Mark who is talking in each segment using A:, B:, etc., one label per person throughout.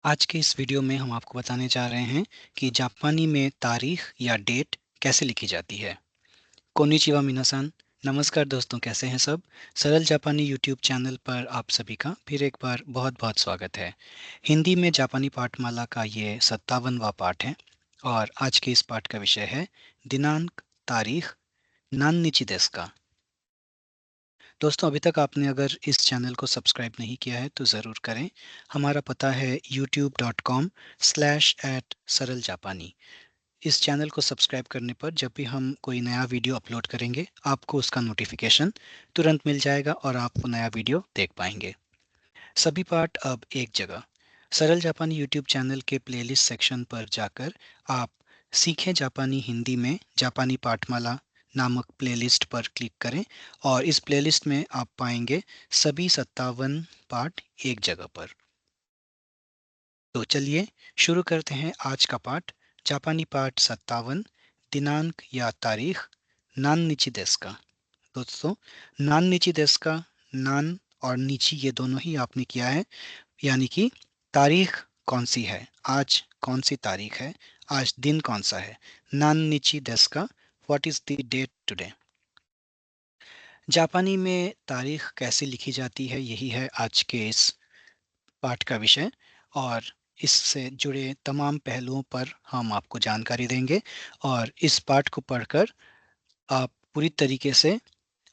A: आज के इस वीडियो में हम आपको बताने जा रहे हैं कि जापानी में तारीख या डेट कैसे लिखी जाती है। कोनिचिवा मिनासान। नमस्कार दोस्तों, कैसे हैं सब। सरल जापानी यूट्यूब चैनल पर आप सभी का फिर एक बार बहुत बहुत स्वागत है। हिंदी में जापानी पाठमाला का ये 57वां पाठ है और आज के इस पाठ का विषय है दिनांक, तारीख, नाननिची देsu का। दोस्तों, अभी तक आपने अगर इस चैनल को सब्सक्राइब नहीं किया है तो ज़रूर करें। हमारा पता है youtube.com/सरल जापानी। इस चैनल को सब्सक्राइब करने पर जब भी हम कोई नया वीडियो अपलोड करेंगे आपको उसका नोटिफिकेशन तुरंत मिल जाएगा और आप वो नया वीडियो देख पाएंगे। सभी पाठ अब एक जगह सरल जापानी यूट्यूब चैनल के प्लेलिस्ट सेक्शन पर जाकर आप सीखें जापानी हिंदी में जापानी पाठमाला नामक प्लेलिस्ट पर क्लिक करें और इस प्लेलिस्ट में आप पाएंगे सभी 57 पाठ एक जगह पर। तो चलिए शुरू करते हैं आज का पाठ। जापानी पाठ 57, दिनांक या तारीख, नाननिची देsu का। दोस्तों, नाननिची देsu का, नान और नीची ये दोनों ही आपने किया है, यानी कि तारीख कौन सी है, आज कौन सी तारीख है, आज दिन कौन सा है। नाननिची देsu का, what is the date today. जापानी में तारीख कैसे लिखी जाती है, यही है आज के इस पाठ का विषय और इससे जुड़े तमाम पहलुओं पर हम आपको जानकारी देंगे और इस पाठ को पढ़कर आप पूरी तरीके से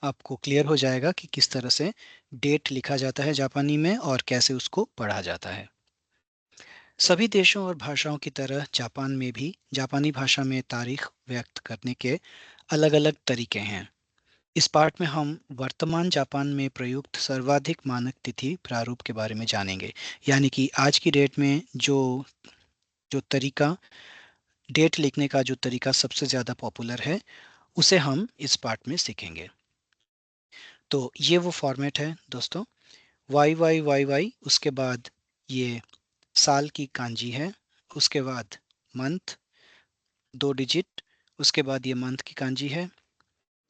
A: आपको क्लियर हो जाएगा कि किस तरह से डेट लिखा जाता है जापानी में और कैसे उसको पढ़ा जाता है। सभी देशों और भाषाओं की तरह जापान में भी जापानी भाषा में तारीख व्यक्त करने के अलग-अलग तरीके हैं। इस पाठ में हम वर्तमान जापान में प्रयुक्त सर्वाधिक मानक तिथि प्रारूप के बारे में जानेंगे, यानी कि आज की डेट में जो जो तरीका डेट लिखने का जो तरीका सबसे ज़्यादा पॉपुलर है उसे हम इस पाठ में सीखेंगे। तो ये वो फॉर्मेट है दोस्तों, वाई वाई वाई वाई, उसके बाद ये साल की कांजी है, उसके बाद मंथ 2 डिजिट, उसके बाद ये मंथ की कांजी है,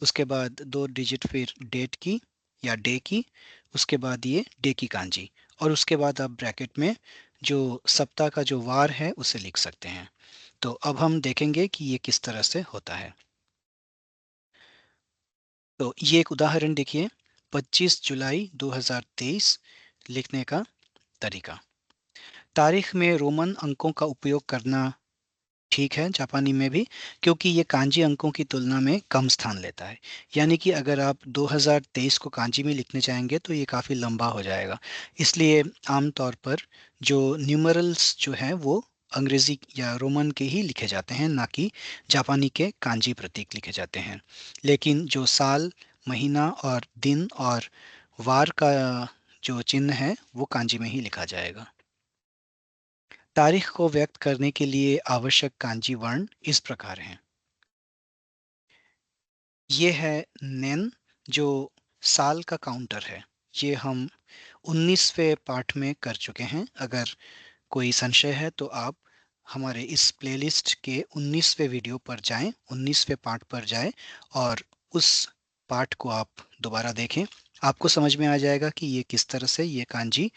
A: उसके बाद 2 डिजिट फिर डेट की या डे की, उसके बाद ये डे की कांजी और उसके बाद आप ब्रैकेट में जो सप्ताह का जो वार है उसे लिख सकते हैं। तो अब हम देखेंगे कि ये किस तरह से होता है। तो ये एक उदाहरण देखिए, 25 जुलाई 2023 लिखने का तरीका। तारीख में रोमन अंकों का उपयोग करना ठीक है जापानी में भी, क्योंकि ये कांजी अंकों की तुलना में कम स्थान लेता है। यानी कि अगर आप 2023 को कांजी में लिखने चाहेंगे तो ये काफ़ी लंबा हो जाएगा। इसलिए आमतौर पर जो न्यूमरल्स जो हैं वो अंग्रेज़ी या रोमन के ही लिखे जाते हैं, ना कि जापानी के कांजी प्रतीक लिखे जाते हैं। लेकिन जो साल, महीना और दिन और वार का जो चिन्ह है वो कांजी में ही लिखा जाएगा। तारीख को व्यक्त करने के लिए आवश्यक कांजी वर्ण इस प्रकार हैं। ये है नेन, जो साल का काउंटर है। ये हम 19वें पाठ में कर चुके हैं। अगर कोई संशय है तो आप हमारे इस प्लेलिस्ट के 19वें वीडियो पर जाएं, 19वें पाठ पर जाएं और उस पाठ को आप दोबारा देखें। आपको समझ में आ जाएगा कि ये किस तरह से ये कांजी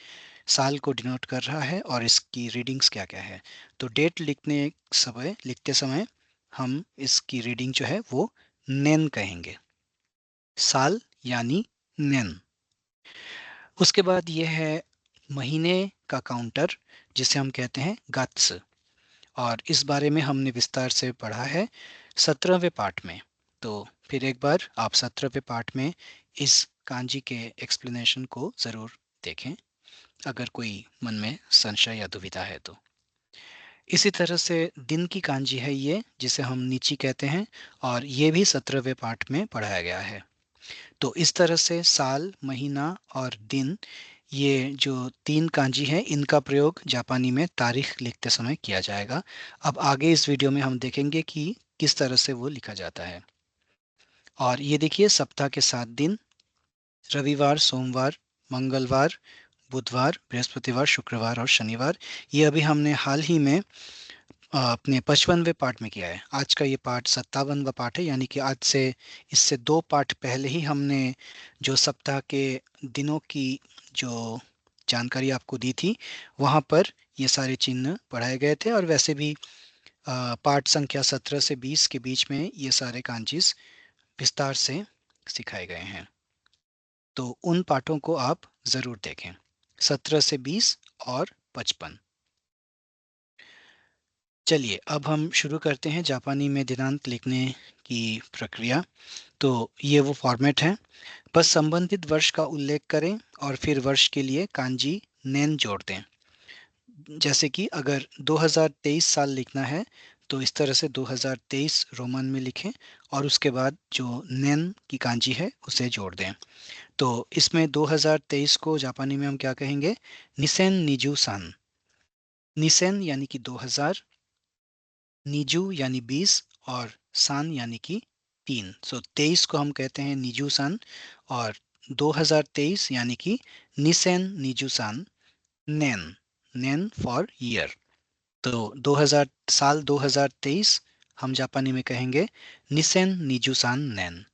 A: साल को डिनोट कर रहा है और इसकी रीडिंग्स क्या-क्या है। तो डेट लिखते समय हम इसकी रीडिंग जो है वो नेन कहेंगे, साल यानी नेन। उसके बाद ये है महीने का काउंटर, जिसे हम कहते हैं गात्स, और इस बारे में हमने विस्तार से पढ़ा है 17वें पाठ में। तो फिर एक बार आप 17वें पाठ में इस कांजी के एक्सप्लेनेशन को ज़रूर देखें अगर कोई मन में संशय या दुविधा है तो। इसी तरह से दिन की कांजी है ये, जिसे हम नीची कहते हैं, और ये भी 17वें पाठ में पढ़ाया गया है। तो इस तरह से साल, महीना और दिन, ये जो तीन कांजी हैं इनका प्रयोग जापानी में तारीख लिखते समय किया जाएगा। अब आगे इस वीडियो में हम देखेंगे कि किस तरह से वो लिखा जाता है। और ये देखिए, सप्ताह के 7 दिन, रविवार, सोमवार, मंगलवार, बुधवार, बृहस्पतिवार, शुक्रवार और शनिवार। ये अभी हमने हाल ही में अपने 55वें पाठ में किया है। आज का ये पाठ 57वां पाठ है, यानी कि आज से इससे 2 पाठ पहले ही हमने जो सप्ताह के दिनों की जो जानकारी आपको दी थी, वहाँ पर ये सारे चिन्ह पढ़ाए गए थे और वैसे भी पाठ संख्या 17 से 20 के बीच में ये सारे कांजीस विस्तार से सिखाए गए हैं। तो उन पाठों को आप ज़रूर देखें, 17 से 20 और 55। चलिए अब हम शुरू करते हैं जापानी में दिनांक लिखने की प्रक्रिया। तो ये वो फॉर्मेट है, बस संबंधित वर्ष का उल्लेख करें और फिर वर्ष के लिए कांजी नेन जोड़ दें। जैसे कि अगर 2023 साल लिखना है तो इस तरह से 2023 रोमन में लिखें और उसके बाद जो नेन की कांजी है उसे जोड़ दें। तो इसमें 2023 को जापानी में हम क्या कहेंगे? निसेन निजू सान। निसेन यानी कि 2000, निजू यानी 20 और सान यानी कि 3। सो 23 को हम कहते हैं निजू सान और 2023 यानी कि निसेन निजू सान नेन, नेन फॉर ईयर। तो 2000 साल 2023 हम जापानी में कहेंगे निसेन निजू सान नेन।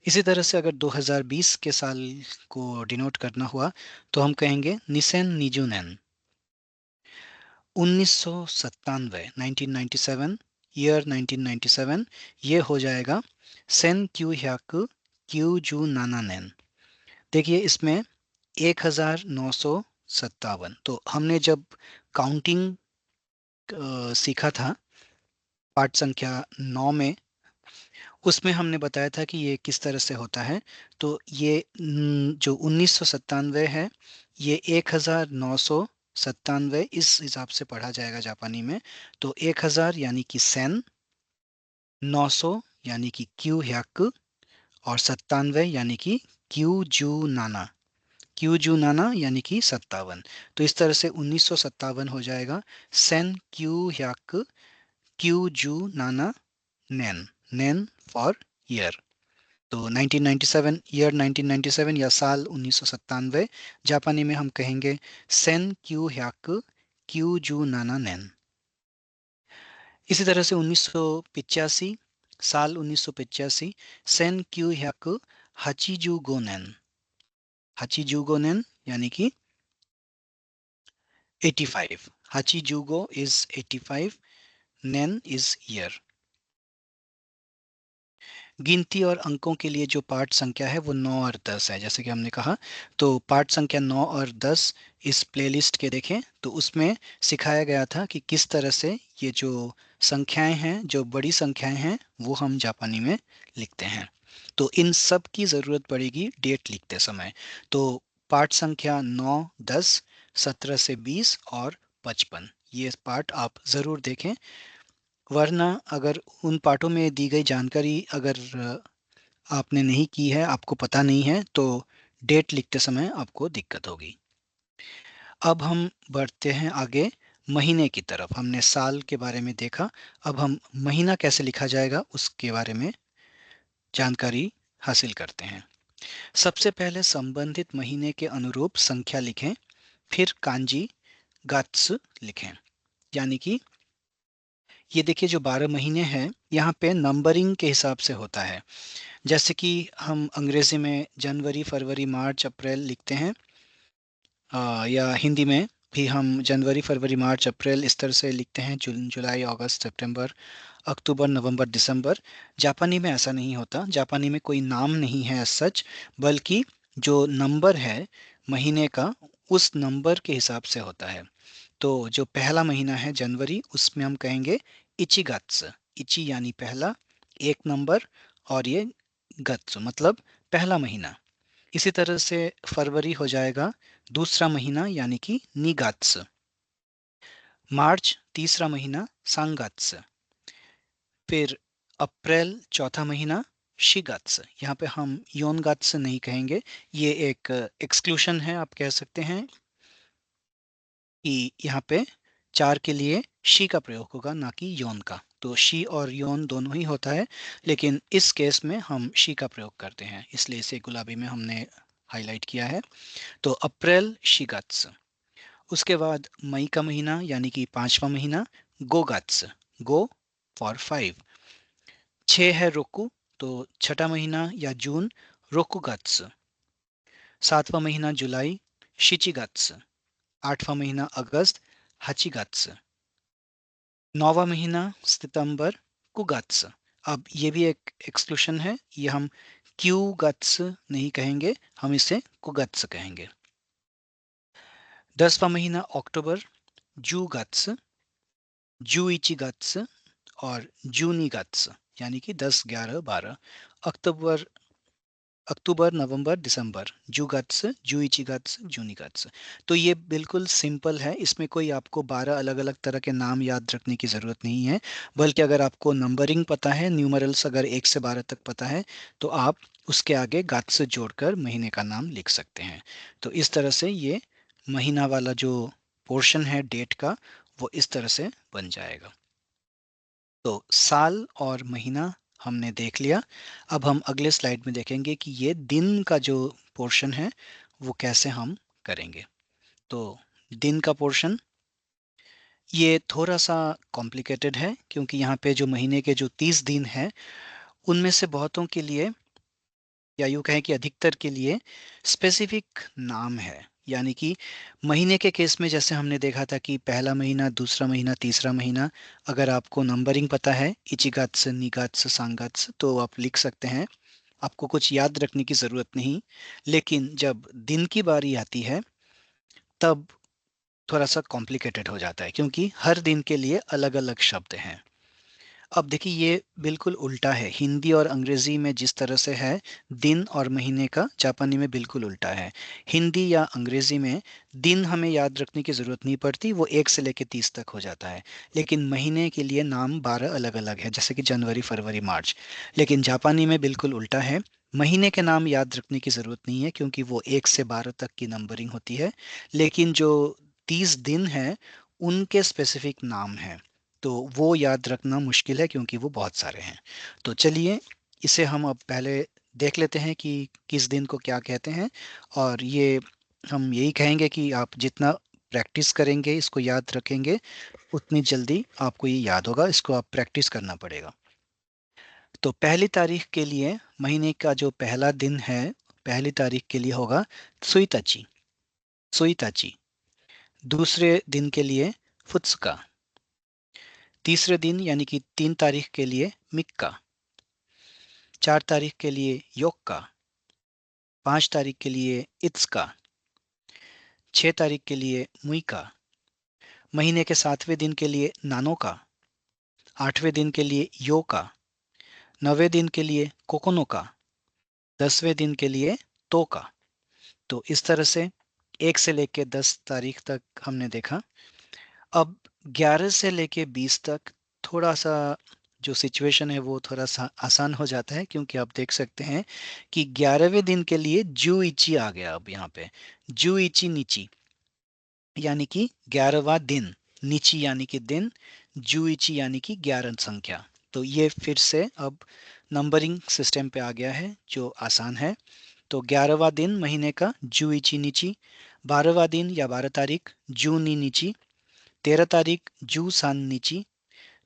A: इसी तरह से अगर 2020 के साल को डिनोट करना हुआ तो हम कहेंगे निसेन निजू नेन। 1997, 1997, ईयर 1997, ये हो जाएगा सेन क्यू ह्याकु क्यू जू नाना नेन। देखिए इसमें 1957, तो हमने जब काउंटिंग सीखा था पाठ संख्या 9 में, उसमें हमने बताया था कि ये किस तरह से होता है। तो ये जो 1997 है, ये 1997 इस हिसाब से पढ़ा जाएगा जापानी में। तो 1000 यानी कि सेन, 900 यानी कि क्यू ह्याक और 97 यानी कि क्यू जू नाना, क्यू जू नाना यानी कि 57। तो इस तरह से 1957 हो जाएगा सेन क्यू ह्याक क्यू जू नाना नेन, नेन फॉर ईयर। तो 1997, ईयर 1997 या साल 1997 जापानी में हम कहेंगे सेन क्यू ह्याक क्यू जू नाना नेन। इसी तरह से 1985, साल 1985 सेन क्यू ह्याक हाचिजू गो नेन, हाचिजू गो नेन यानी कि 85। हाचिजू गो इज 85, नेन इज ईयर। गिनती और अंकों के लिए जो पाठ संख्या है वो 9 और 10 है, जैसे कि हमने कहा। तो पाठ संख्या 9 और 10 इस प्लेलिस्ट के देखें तो उसमें सिखाया गया था कि किस तरह से ये जो संख्याएं हैं, जो बड़ी संख्याएं हैं, वो हम जापानी में लिखते हैं। तो इन सब की ज़रूरत पड़ेगी डेट लिखते समय। तो पाठ संख्या 9, 10, 17 से 20 और 55, ये पाठ आप ज़रूर देखें। वरना अगर उन पाठों में दी गई जानकारी अगर आपने नहीं की है, आपको पता नहीं है, तो डेट लिखते समय आपको दिक्कत होगी। अब हम बढ़ते हैं आगे महीने की तरफ। हमने साल के बारे में देखा, अब हम महीना कैसे लिखा जाएगा उसके बारे में जानकारी हासिल करते हैं। सबसे पहले संबंधित महीने के अनुरूप संख्या लिखें, फिर कांजी गात्स लिखें। यानी कि ये देखिए जो 12 महीने हैं यहाँ पे नंबरिंग के हिसाब से होता है। जैसे कि हम अंग्रेजी में जनवरी, फरवरी, मार्च, अप्रैल लिखते हैं, या हिंदी में भी हम जनवरी, फरवरी, मार्च, अप्रैल इस तरह से लिखते हैं, जून, जुलाई, अगस्त, सितंबर, अक्टूबर, नवंबर, दिसंबर। जापानी में ऐसा नहीं होता। जापानी में कोई नाम नहीं है सच, बल्कि जो नंबर है महीने का, उस नंबर के हिसाब से होता है। तो जो पहला महीना है जनवरी, उसमें हम कहेंगे इचिगत्स। इची यानी पहला, एक नंबर, और ये गत्स मतलब पहला महीना। इसी तरह से फरवरी हो जाएगा दूसरा महीना यानी कि निगात्स। मार्च तीसरा महीना सांगात्स। फिर अप्रैल चौथा महीना शिगात्स। यहाँ पे हम योनगात्स नहीं कहेंगे, ये एक एक्सक्लूशन है, आप कह सकते हैं कि यहाँ पे चार के लिए शी का प्रयोग होगा, ना कि योन का। तो शी और योन दोनों ही होता है, लेकिन इस केस में हम शी का प्रयोग करते हैं, इसलिए इसे गुलाबी में हमने हाईलाइट किया है। तो अप्रैल शिगात्स। उसके बाद मई का महीना यानी कि पांचवा महीना गोगात्स, गो फॉर 5। 6 है रोकू, तो छठा महीना या जून रोकुगात्स। सातवां महीना जुलाई शिचिगात्स। 8वां महीना अगस्त, हचिगत्स। 9वां महीना सितंबर, कुगत्स। अब ये भी एक एक्सक्लूशन है, ये हम क्यू गत्स नहीं कहेंगे, हम इसे कुगत्स कहेंगे। 10वां महीना अक्टूबर, जू गत्स, जूइची गत्स और जूनी गत्स, यानी कि 10, 11, 12। अक्टूबर, अक्टूबर, नवंबर, दिसंबर, जू गत्स, जूइची गत्स, जूनी गत्स। तो ये बिल्कुल सिंपल है, इसमें कोई आपको 12 अलग अलग तरह के नाम याद रखने की ज़रूरत नहीं है। बल्कि अगर आपको नंबरिंग पता है, न्यूमरल्स अगर 1 से 12 तक पता है, तो आप उसके आगे गत्स जोड़कर महीने का नाम लिख सकते हैं। तो इस तरह से ये महीना वाला जो पोर्शन है डेट का, वो इस तरह से बन जाएगा। तो साल और महीना हमने देख लिया। अब हम अगले स्लाइड में देखेंगे कि ये दिन का जो पोर्शन है वो कैसे हम करेंगे। तो दिन का पोर्शन ये थोड़ा सा कॉम्प्लिकेटेड है, क्योंकि यहाँ पे जो महीने के जो 30 दिन हैं उनमें से बहुतों के लिए, या यूँ कहें कि अधिकतर के लिए स्पेसिफिक नाम है। यानी कि महीने के केस में जैसे हमने देखा था कि पहला महीना, दूसरा महीना, तीसरा महीना, अगर आपको नंबरिंग पता है इचिगात्स, निगात्स, सांगात्स, तो आप लिख सकते हैं, आपको कुछ याद रखने की ज़रूरत नहीं। लेकिन जब दिन की बारी आती है तब थोड़ा सा कॉम्प्लिकेटेड हो जाता है, क्योंकि हर दिन के लिए अलग अलग शब्द हैं। अब देखिए ये बिल्कुल उल्टा है, हिंदी और अंग्रेजी में जिस तरह से है दिन और महीने का, जापानी में बिल्कुल उल्टा है। हिंदी या अंग्रेजी में दिन हमें याद रखने की ज़रूरत नहीं पड़ती, वो 1 से लेकर 30 तक हो जाता है। लेकिन महीने के लिए नाम 12 अलग अलग है, जैसे कि जनवरी, फरवरी, मार्च। लेकिन जापानी में बिल्कुल उल्टा है, महीने के नाम याद रखने की ज़रूरत नहीं है, क्योंकि वो 1 से 12 तक की नंबरिंग होती है। लेकिन जो 30 दिन हैं उनके स्पेसिफिक नाम हैं, तो वो याद रखना मुश्किल है, क्योंकि वो बहुत सारे हैं। तो चलिए इसे हम अब पहले देख लेते हैं कि किस दिन को क्या कहते हैं। और ये हम यही कहेंगे कि आप जितना प्रैक्टिस करेंगे, इसको याद रखेंगे, उतनी जल्दी आपको ये याद होगा, इसको आप प्रैक्टिस करना पड़ेगा। तो पहली तारीख के लिए, महीने का जो पहला दिन है, पहली तारीख के लिए होगा सुइताची, सुइताची। दूसरे दिन के लिए फुत्सका। तीसरे दिन यानी कि 3 तारीख के लिए मिक्का। 4 तारीख के लिए योक्का। 5 तारीख के लिए इत्सका। 6 तारीख के लिए मुइका। महीने के 7वें दिन के लिए नानोका। 8वें दिन के लिए योका। 9वें दिन के लिए कोकोनोका। 10वें दिन के लिए तोका। तो इस तरह से 1 से लेके 10 तारीख तक हमने देखा। अब 11 से लेके 20 तक थोड़ा सा जो सिचुएशन है वो थोड़ा सा आसान हो जाता है, क्योंकि आप देख सकते हैं कि 11वें दिन के लिए जू इची आ गया। अब यहाँ पे जू इची नीची, यानी कि 11वां दिन, नीची यानी कि दिन, जू इची यानी कि 11 संख्या। तो ये फिर से अब नंबरिंग सिस्टम पे आ गया है जो आसान है। तो 11वां दिन महीने का जू इची नीची। 12वां दिन या 12 तारीख जू नी नीची। 13 तारीख जू सान नीची।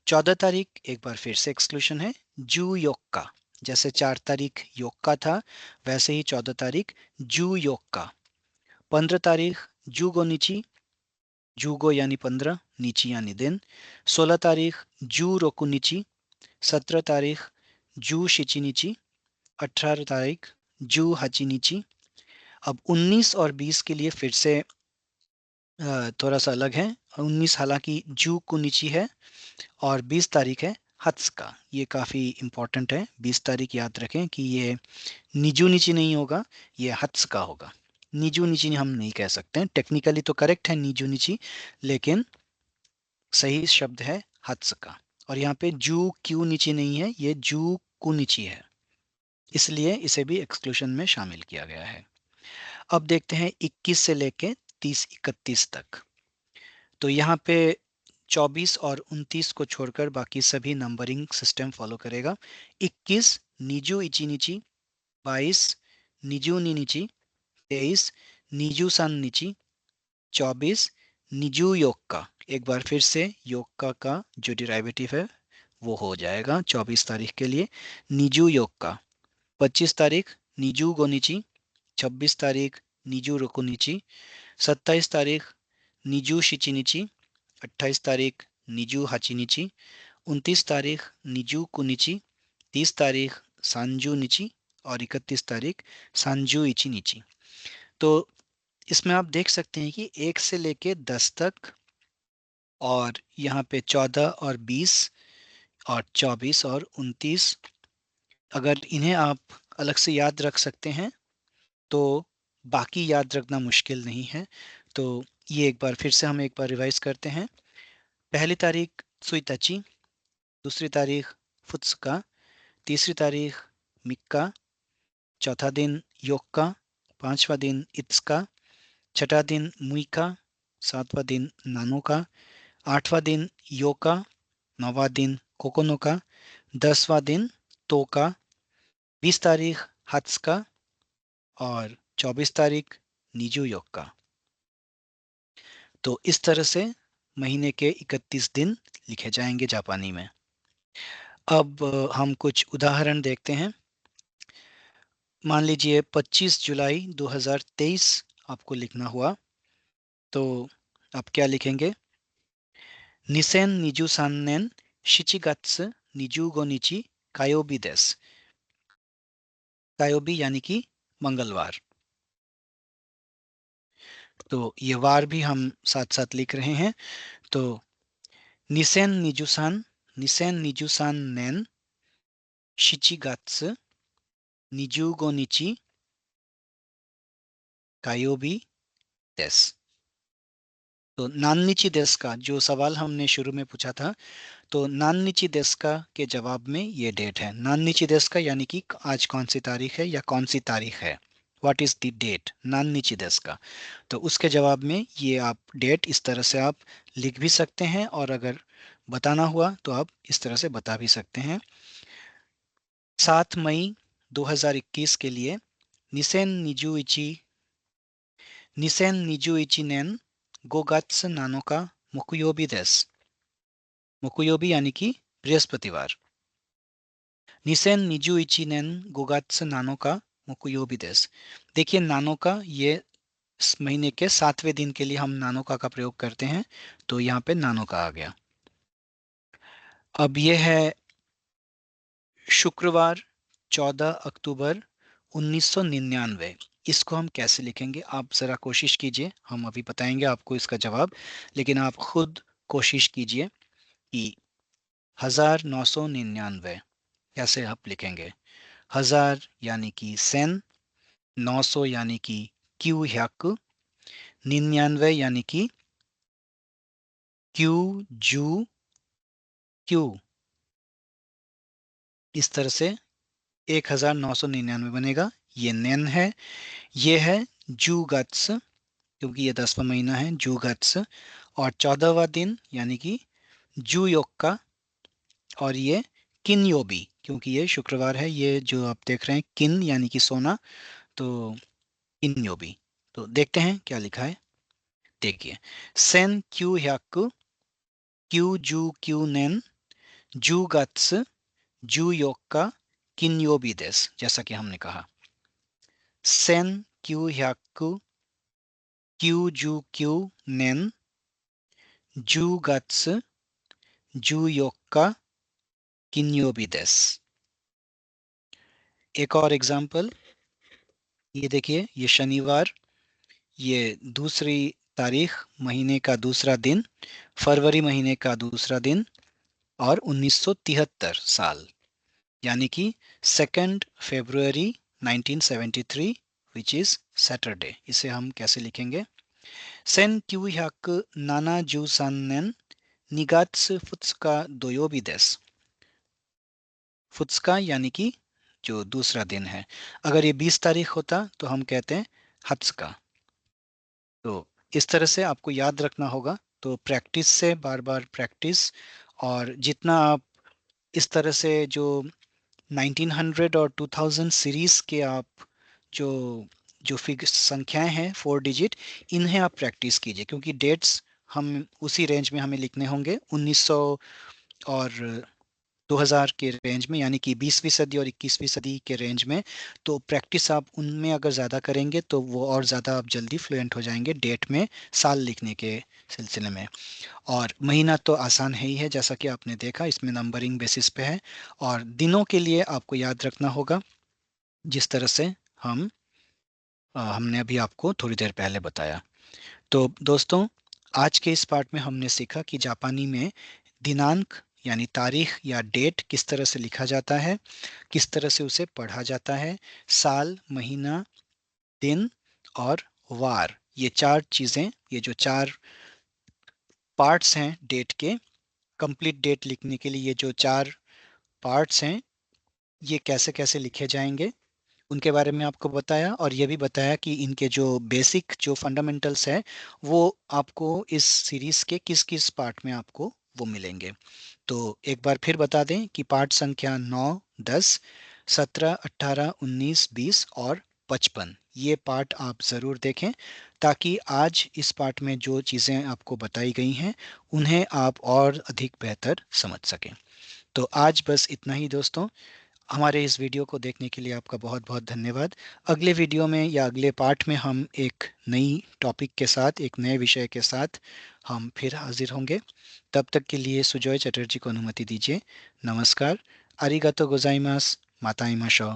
A: 14 तारीख एक बार फिर से एक्सक्लूशन है, जू योक्का। जैसे 4 तारीख योक्का था, वैसे ही 14 तारीख जू योक्का। 15 तारीख जूगो नीची, जूगो यानी 15, नीची यानी दिन। 16 तारीख जू रोकू नीची। 17 तारीख जू शिची नीची। 18 तारीख जू हची नीची। अब 19 और 20 के लिए फिर से थोड़ा सा अलग है। 19 हालांकि जू कुनिची है, और 20 तारीख है हत्स का। ये काफ़ी इम्पोर्टेंट है, 20 तारीख याद रखें कि ये निजू निची नहीं होगा, ये हत्स का होगा। निजू निची हम नहीं कह सकते हैं, टेक्निकली तो करेक्ट है निजू निची, लेकिन सही शब्द है हत्स का। और यहाँ पे जू क्यू निची नहीं है, ये जू कुनिची है, इसलिए इसे भी एक्सक्लूशन में शामिल किया गया है। अब देखते हैं 21 से लेके 30-31 तक। तो यहाँ पे 24 और 29 को छोड़कर बाकी सभी नंबरिंग सिस्टम फॉलो करेगा। 21 निजू इची नीची। 22 निजू नी नीची। 23 निजू सान नीची। 24 निजू योक्का। एक बार फिर से योक्का का जो डिराइवेटिव है वो हो जाएगा 24 तारीख के लिए निजू योक्का। 25 तारीख निजू गोनिची। 26 तारीख निजू रोकोनिची। 27 तारीख निजू शिचिनिची, 28 तारीख निजू हाचिनिची, 29 तारीख निजू कुनिची, 30 तारीख सांजू निची और 31 तारीख सांजू इची निची। तो इसमें आप देख सकते हैं कि 1 से लेके 10 तक, और यहाँ पे 14 और 20 और 24 और 29, अगर इन्हें आप अलग से याद रख सकते हैं तो बाकी याद रखना मुश्किल नहीं है। तो ये एक बार फिर से हम एक बार रिवाइज करते हैं। पहली तारीख सुइताची, दूसरी तारीख फुत्सुका, तीसरी तारीख मिक्का, चौथा दिन योक्का, पांचवा दिन इत्सका, छठा दिन मुइका, सातवां दिन नानोका, आठवां दिन योका, नौवां दिन कोकोनोका, 10वां दिन तोका, 20 तारीख हत्सका और 24 तारीख निजू योक्का। तो इस तरह से महीने के 31 दिन लिखे जाएंगे जापानी में। अब हम कुछ उदाहरण देखते हैं। मान लीजिए 25 जुलाई 2023 आपको लिखना हुआ, तो आप क्या लिखेंगे? निसेन निजू सान्नेन शिचिगत्स निजूगो निची कायोबी देस। कायोबी यानी कि मंगलवार। तो ये वार भी हम साथ साथ लिख रहे हैं। तो निसेन निजुसान नेन शिचिगत्स निजूगो निची कायोबी देस। तो नाननिची देस का जो सवाल हमने शुरू में पूछा था, तो नाननिची देस का के जवाब में ये डेट है। नाननिची देस का यानी कि आज कौन सी तारीख है या कौन सी तारीख है, व्हाट इज द डेट नाननिची देस का। तो उसके जवाब में ये आप डेट इस तरह से आप लिख भी सकते हैं, और अगर बताना हुआ तो आप इस तरह से बता भी सकते हैं। 7 मई 2021 के लिए निसेन निजू इची नेन 5月7日木曜日です。木曜日यानी कि बृहस्पतिवार। 2021年5月7日木曜日です। देखिए नानोका, ये इस महीने के 7वें दिन के लिए हम नानोका का प्रयोग करते हैं, तो यहाँ पे नानोका आ गया। अब ये है शुक्रवार 14 अक्टूबर 1999। इसको हम कैसे लिखेंगे, आप ज़रा कोशिश कीजिए, हम अभी बताएंगे आपको इसका जवाब, लेकिन आप खुद कोशिश कीजिए कि 1999 कैसे आप लिखेंगे। 1000 यानी कि सेन, 900 यानी कि क्यू ह्याक, 99 यानी कि क्यू जू क्यू। इस तरह से 1999 बनेगा। ये नेन है, ये है जूगत्स, क्योंकि ये 10वां महीना है जूगत्स, और 14वां दिन यानी कि जूयोक्का, और ये किनयोबी, क्योंकि ये शुक्रवार है। ये जो आप देख रहे हैं किन यानी कि सोना, तो किनयोबी। तो देखते हैं क्या लिखा है। देखिए, सेन क्यू ह्याकु क्यू जू क्यू नेन जूगत्स जूयोक्का किनयोबी देस। जैसा कि हमने कहा, सेन क्यू ह्याकु क्यू जू क्यू नेन जूगत्स जूयोक्का किनयोबी देस। एक और एग्जाम्पल, ये देखिए, ये शनिवार, ये दूसरी तारीख, महीने का दूसरा दिन, फरवरी महीने का दूसरा दिन, और 1973 साल, यानी कि 2 फरवरी 1973 विच इज सैटरडे। इसे हम कैसे लिखेंगे? सेन क्यू ह्याक नाना जू सान्नेन निगात्स फुत्सुका दोयोबी देस। फुत्सुका यानी कि जो दूसरा दिन है। अगर ये 20 तारीख होता तो हम कहते हैं हत्सुका। तो इस तरह से आपको याद रखना होगा। तो प्रैक्टिस से, बार बार प्रैक्टिस, और जितना आप इस तरह से जो 1900 और 2000 सीरीज के आप जो जो फिग संख्याएं हैं 4 डिजिट, इन्हें आप प्रैक्टिस कीजिए, क्योंकि डेट्स हम उसी रेंज में हमें लिखने होंगे 1900 और 2000 के रेंज में, यानी कि 20वीं सदी और 21वीं सदी के रेंज में। तो प्रैक्टिस आप उनमें अगर ज़्यादा करेंगे तो वो और ज़्यादा आप जल्दी फ्लुएंट हो जाएंगे डेट में, साल लिखने के सिलसिले में। और महीना तो आसान है ही है, जैसा कि आपने देखा इसमें नंबरिंग बेसिस पे है। और दिनों के लिए आपको याद रखना होगा, जिस तरह से हमने अभी आपको थोड़ी देर पहले बताया। तो दोस्तों, आज के इस पार्ट में हमने सीखा कि जापानी में दिनांक यानी तारीख या डेट किस तरह से लिखा जाता है, किस तरह से उसे पढ़ा जाता है। साल, महीना, दिन और वार, ये चार चीज़ें, ये जो चार पार्ट्स हैं डेट के, कंप्लीट डेट लिखने के लिए ये जो चार पार्ट्स हैं, ये कैसे कैसे लिखे जाएंगे उनके बारे में आपको बताया। और ये भी बताया कि इनके जो बेसिक जो फंडामेंटल्स है वो आपको इस सीरीज के किस किस पार्ट में आपको वो मिलेंगे। तो एक बार फिर बता दें कि पार्ट संख्या 9, 10, 17, 18, 19, 20 और 55, ये पार्ट आप ज़रूर देखें, ताकि आज इस पार्ट में जो चीज़ें आपको बताई गई हैं उन्हें आप और अधिक बेहतर समझ सकें। तो आज बस इतना ही दोस्तों। हमारे इस वीडियो को देखने के लिए आपका बहुत बहुत धन्यवाद। अगले वीडियो में या अगले पार्ट में हम एक नई टॉपिक के साथ, एक नए विषय के साथ हम फिर हाजिर होंगे। तब तक के लिए सुजॉय चटर्जी को अनुमति दीजिए। नमस्कार। अरिगातो गोजाइमास। माताइमाशो।